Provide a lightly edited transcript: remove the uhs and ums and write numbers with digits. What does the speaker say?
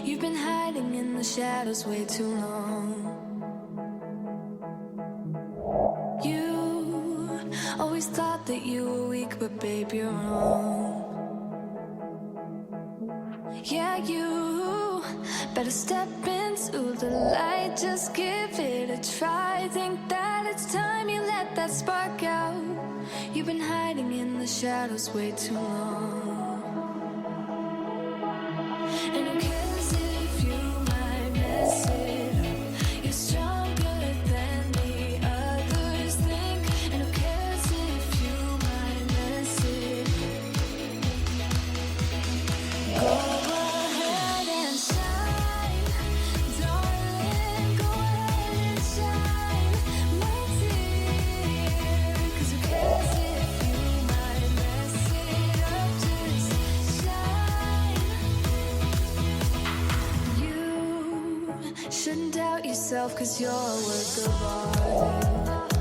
You've been hiding in the shadows way too long. You always thought that you were weak, but babe, you're wrong. Yeah, you better step into the light, just give it a try. Think that it's time you let that spark out. You've been hiding in the shadows way too long. And who cares if you might mess it up? You're stronger than the others think. And who cares if you might mess it up? Go ahead and shine, darling. Go ahead and shine, my dear. 'Cause who cares if you might mess it up? Just shine. You shouldn't doubt yourself, 'cause you're a work of art.